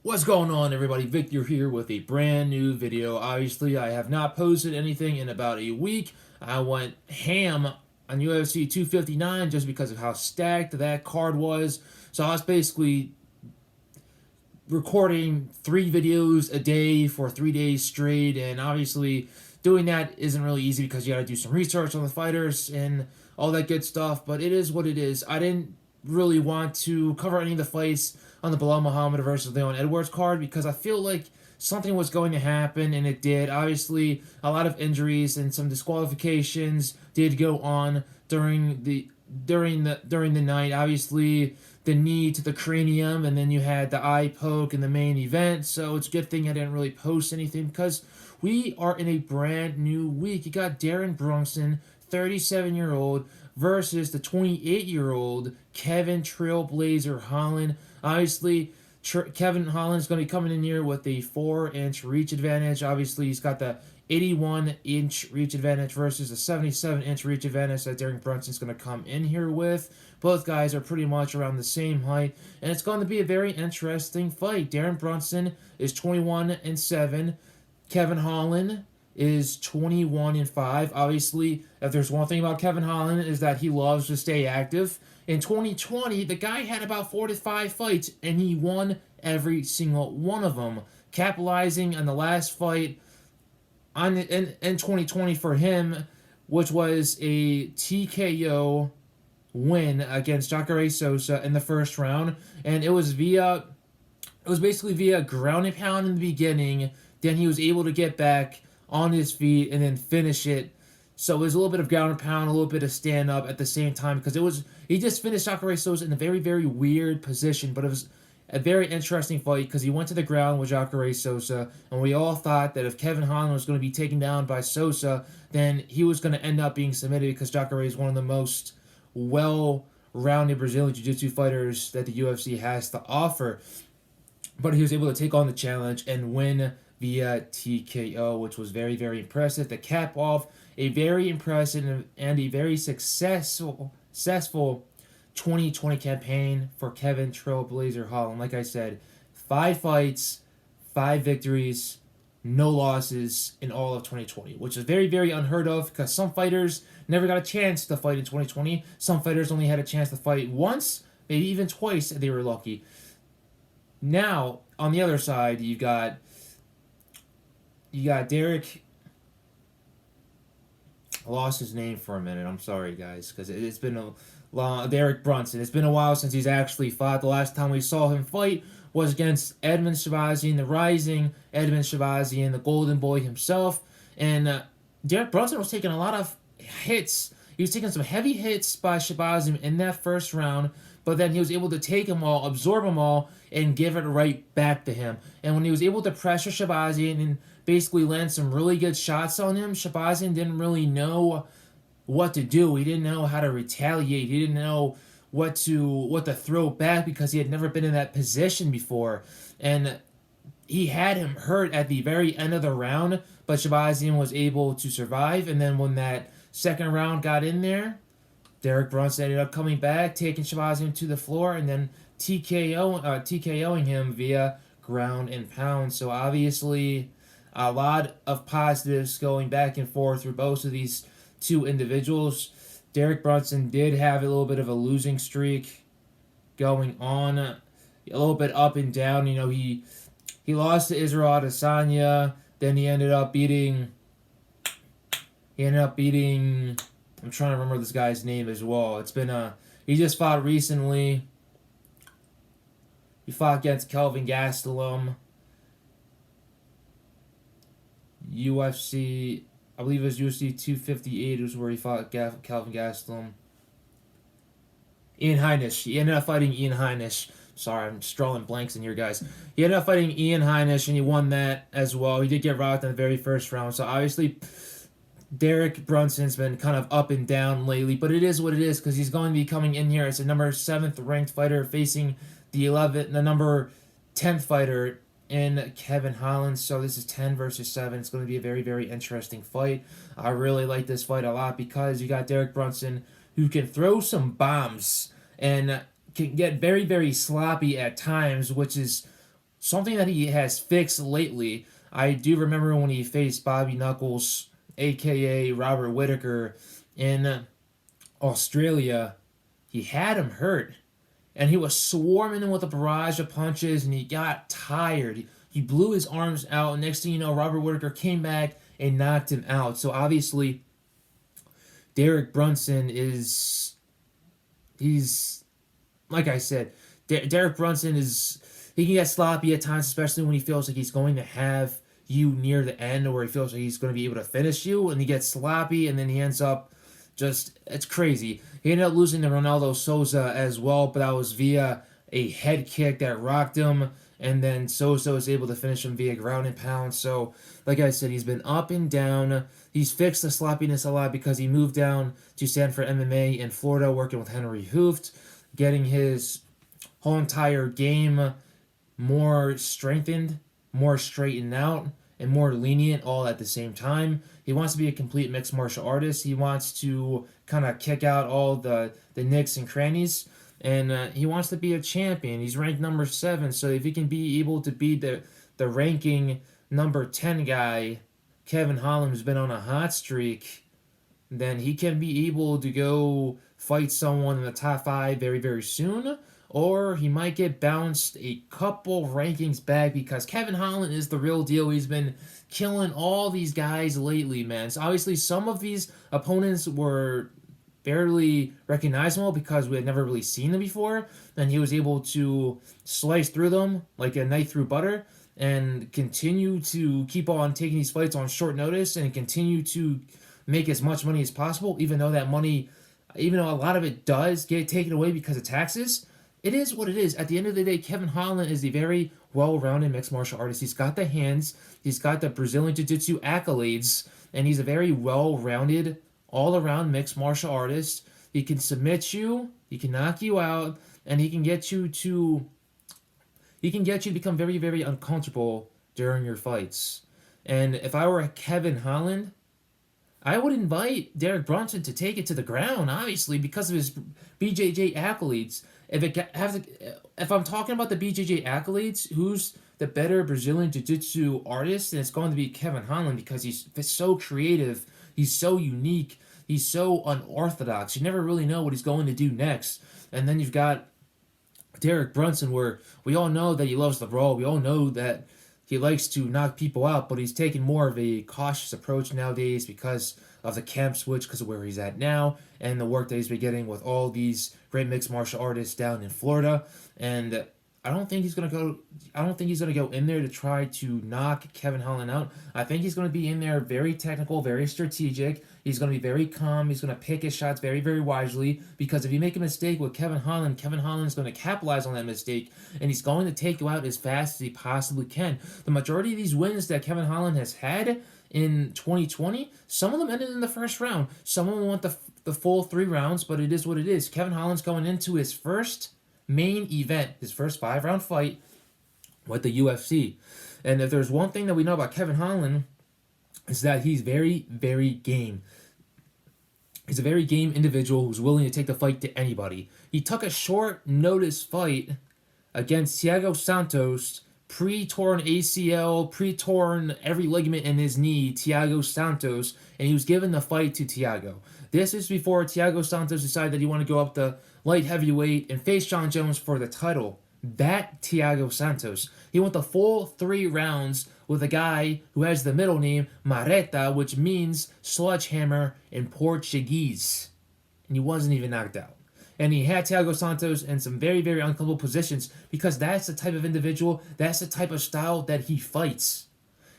What's going on, everybody? Victor here with a brand new video. Obviously, I have not posted anything in about a week. I went ham on UFC 259 just because of how stacked that card was. So I was basically recording 3 videos a day for 3 days straight, and obviously doing that isn't really easy because you got to do some research on the fighters and all that good stuff. But it is what it is. I didn't really want to cover any of the fights on the Bilal Muhammad versus Leon Edwards card because I feel like something was going to happen, and it did. Obviously, a lot of injuries and some disqualifications did go on during the night. Obviously, the knee to the cranium, and then you had the eye poke in the main event. So it's a good thing I didn't really post anything because we are in a brand new week. You got Darren Brunson, 37-year-old, versus the 28-year-old Kevin Trailblazer Holland. Obviously, Kevin Holland is going to be coming in here with a 4-inch reach advantage. Obviously, he's got the 81-inch reach advantage versus a 77-inch reach advantage that Darren Brunson's going to come in here with. Both guys are pretty much around the same height, and it's going to be a very interesting fight. Darren Brunson is 21-7. Kevin Holland is 21-5. Obviously, if there's one thing about Kevin Holland is that he loves to stay active. In 2020, the guy had about 4 to 5 fights, and he won every single one of them, capitalizing on the last fight in 2020 for him, which was a TKO win against Jacare Sosa in the first round, and it was basically via ground and pound in the beginning. Then he was able to get back on his feet and then finish it. So it was a little bit of ground and pound, a little bit of stand up at the same time because he just finished Jacare Sosa in a very, very weird position, but it was a very interesting fight because he went to the ground with Jacare Sosa, and we all thought that if Kevin Holland was going to be taken down by Sosa, then he was going to end up being submitted because Jacare is one of the most well-rounded Brazilian Jiu-Jitsu fighters that the UFC has to offer. But he was able to take on the challenge and win via TKO, which was very, very impressive. To cap off a very impressive and a very successful 2020 campaign for Kevin Trailblazer Holland. Like I said, 5 fights, 5 victories, no losses in all of 2020, which is very, very unheard of because some fighters never got a chance to fight in 2020. Some fighters only had a chance to fight once, maybe even twice if they were lucky. Now, on the other side, you got Derek. I lost his name for a minute. I'm sorry, guys, because it's been a long. Derek Brunson. It's been a while since he's actually fought. The last time we saw him fight was against Edmund Shabazian, the rising Edmund Shabazian, the Golden Boy himself. And Derek Brunson was taking a lot of hits. He was taking some heavy hits by Shabazian in that first round, but then he was able to take them all, absorb them all, and give it right back to him. And when he was able to pressure Shabazian and basically land some really good shots on him, Shabazian didn't really know what to do. He didn't know how to retaliate. He didn't know what to throw back because he had never been in that position before. And he had him hurt at the very end of the round, but Shabazian was able to survive. And then when that second round got in there, Derek Brunson ended up coming back, taking Shabazian to the floor, and then TKOing him via ground and pound. So obviously, a lot of positives going back and forth for both of these two individuals. Derek Brunson did have a little bit of a losing streak going on, a little bit up and down. You know, he lost to Israel Adesanya, then he ended up beating. I'm trying to remember this guy's name as well. It's been he just fought recently. He fought against Kelvin Gastelum. UFC, I believe it was UFC 258 was where he fought Kelvin Gastelum. Ian Heinisch. He ended up fighting Ian Heinisch. Sorry, I'm just drawing blanks in here, guys. He ended up fighting Ian Heinisch, and he won that as well. He did get rocked in the very first round. So obviously, Derek Brunson's been kind of up and down lately, but it is what it is because he's going to be coming in here as a number 7th ranked fighter facing the number 10th fighter in Kevin Holland. So this is 10 versus 7. It's going to be a very, very interesting fight. I really like this fight a lot because you got Derek Brunson who can throw some bombs and can get very, very sloppy at times, which is something that he has fixed lately. I do remember when he faced Bobby Knuckles, aka Robert Whitaker, in Australia. He had him hurt, and he was swarming him with a barrage of punches, and he got tired. He blew his arms out, and next thing you know, Robert Whitaker came back and knocked him out. So obviously, Derek Brunson is he's like I said, Derek Brunson is he can get sloppy at times, especially when he feels like he's going to have you near the end, or he feels like he's going to be able to finish you, and he gets sloppy, and then he ends up just it's crazy. He ended up losing to Ronaldo Souza as well, but that was via a head kick that rocked him, and then Souza was able to finish him via ground and pound. So, like I said, he's been up and down. He's fixed the sloppiness a lot because he moved down to Stanford MMA in Florida, working with Henry Hooft, getting his whole entire game more strengthened, more straightened out, and more lenient all at the same time. He wants to be a complete mixed martial artist. He wants to kind of kick out all the nicks and crannies, and he wants to be a champion. He's ranked number 7, so if he can be able to be the ranking number 10 guy, Kevin Holland, who's been on a hot streak, then he can be able to go fight someone in the top 5 very, very soon. Or he might get bounced a couple rankings back because Kevin Holland is the real deal. He's been killing all these guys lately, man. So obviously some of these opponents were barely recognizable because we had never really seen them before. And he was able to slice through them like a knife through butter and continue to keep on taking these fights on short notice and continue to make as much money as possible, even though that money, even though a lot of it does get taken away because of taxes. It is what it is. At the end of the day, Kevin Holland is a very well-rounded mixed martial artist. He's got the hands, he's got the Brazilian Jiu-Jitsu accolades, and he's a very well-rounded, all-around mixed martial artist. He can submit you, he can knock you out, and he can get you to become very, very uncomfortable during your fights. And if I were Kevin Holland, I would invite Derek Brunson to take it to the ground, obviously, because of his BJJ accolades. If I'm talking about the BJJ accolades, who's the better Brazilian Jiu-Jitsu artist? And it's going to be Kevin Holland because he's so creative, he's so unique, he's so unorthodox. You never really know what he's going to do next. And then you've got Derek Brunson, where we all know that he loves the brawl. We all know that he likes to knock people out, but he's taking more of a cautious approach nowadays because of the camp switch, because of where he's at now, and the work that he's been getting with all these great mixed martial artists down in Florida. And I don't think he's gonna go in there to try to knock Kevin Holland out. I think he's gonna be in there very technical, very strategic. He's gonna be very calm. He's gonna pick his shots very, very wisely. Because if you make a mistake with Kevin Holland is gonna capitalize on that mistake, and he's going to take you out as fast as he possibly can. The majority of these wins that Kevin Holland has had in 2020, some of them ended in the first round. Some of them went the full 3 rounds, but it is what it is. Kevin Holland's going into his first main event, his first 5-round fight with the UFC. And if there's one thing that we know about Kevin Holland, is that he's very, very game. He's a very game individual who's willing to take the fight to anybody. He took a short notice fight against Thiago Santos, pre-torn ACL, pre-torn every ligament in his knee, Thiago Santos, and he was given the fight to Thiago. This is before Thiago Santos decided that he wanted to go up the light heavyweight and face Jon Jones for the title. That Thiago Santos. He went the full 3 rounds with a guy who has the middle name Marreta, which means sledgehammer in Portuguese. And he wasn't even knocked out. And he had Thiago Santos in some very, very uncomfortable positions because that's the type of individual, that's the type of style that he fights.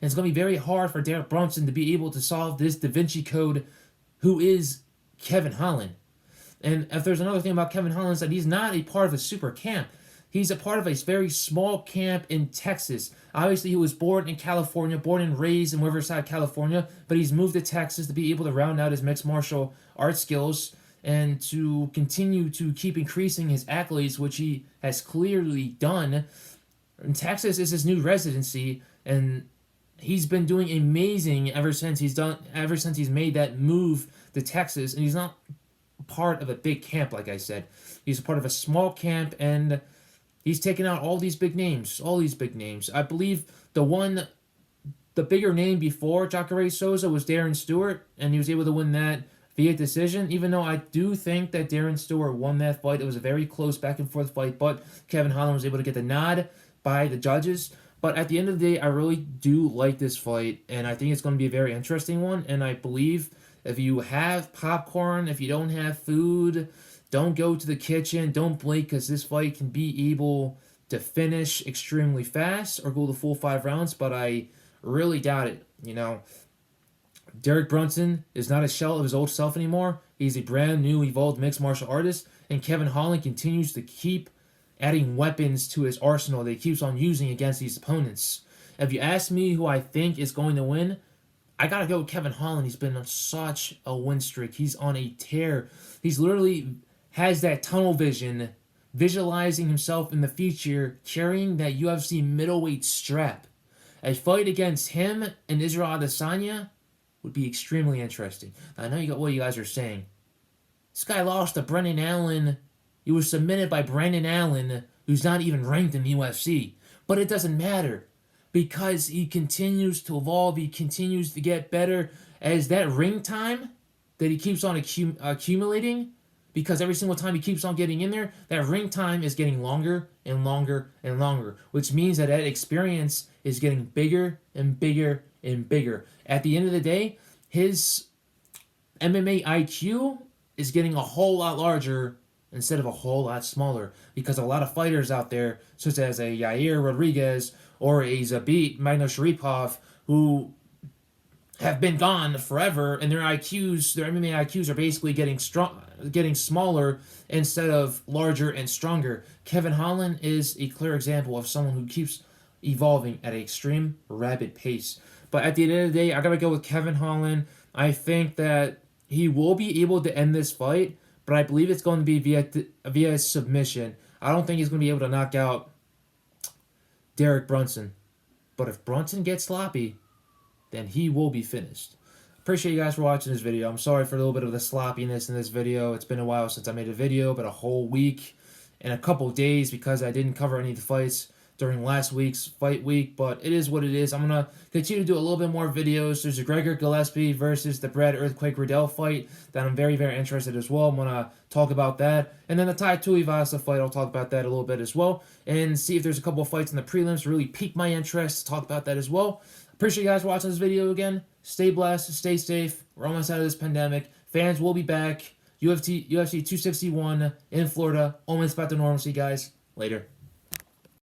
And it's going to be very hard for Derek Brunson to be able to solve this Da Vinci Code, who is Kevin Holland. And if there's another thing about Kevin Holland, is that he's not a part of a super camp. He's a part of a very small camp in Texas. Obviously, he was born in California, born and raised in Riverside, California, but he's moved to Texas to be able to round out his mixed martial arts skills and to continue to keep increasing his accolades, which he has clearly done. And Texas is his new residency, and he's been doing amazing ever since he's made that move to Texas. And he's not part of a big camp, like I said. He's a part of a small camp, and He's taken out all these big names, all these big names. I believe the bigger name before Jacare Souza was Darren Stewart, and he was able to win that via decision. Even though I do think that Darren Stewart won that fight, it was a very close back and forth fight, but Kevin Holland was able to get the nod by the judges. But at the end of the day, I really do like this fight, and I think it's going to be a very interesting one. And I believe if you have popcorn, if you don't have food, don't go to the kitchen, don't blink, because this fight can be able to finish extremely fast or go the full 5 rounds. But I really doubt it. Derek Brunson is not a shell of his old self anymore. He's a brand new, evolved mixed martial artist, and Kevin Holland continues to keep adding weapons to his arsenal that he keeps on using against these opponents. If you ask me who I think is going to win, I gotta go with Kevin Holland. He's been on such a win streak. He's on a tear. He's literally has that tunnel vision, visualizing himself in the future carrying that UFC middleweight strap. A fight against him and Israel Adesanya would be extremely interesting. I know you got what you guys are saying. This guy lost to Brendan Allen. He was submitted by Brandon Allen, who's not even ranked in the UFC. But it doesn't matter because he continues to evolve. He continues to get better as that ring time that he keeps on accumulating. Because every single time he keeps on getting in there, that ring time is getting longer and longer and longer, which means that experience is getting bigger and bigger and bigger. At the end of the day, his MMA IQ is getting a whole lot larger instead of a whole lot smaller, because a lot of fighters out there, such as a Yair Rodriguez or a Zabit Magnusharipov, who have been gone forever, and their MMA IQs are basically getting smaller instead of larger and stronger. Kevin Holland is a clear example of someone who keeps evolving at an extreme rapid pace. But at the end of the day, I gotta go with Kevin Holland. I think that he will be able to end this fight, but I believe it's going to be via submission. I don't think he's going to be able to knock out Derek Brunson. But if Brunson gets sloppy, then he will be finished. Appreciate you guys for watching this video. I'm sorry for a little bit of the sloppiness in this video. It's been a while since I made a video, but a whole week and a couple days because I didn't cover any of the fights during last week's fight week, but it is what it is. I'm going to continue to do a little bit more videos. There's a Gregor Gillespie versus the Brad Earthquake Riddell fight that I'm very, very interested as well. I'm going to talk about that. And then the Tai Tuivasa fight, I'll talk about that a little bit as well. And see if there's a couple of fights in the prelims to really pique my interest, talk about that as well. Appreciate you guys watching this video again. Stay blessed, stay safe. We're almost out of this pandemic. Fans will be back. UFC 261 in Florida. Almost back to normalcy, guys. Later.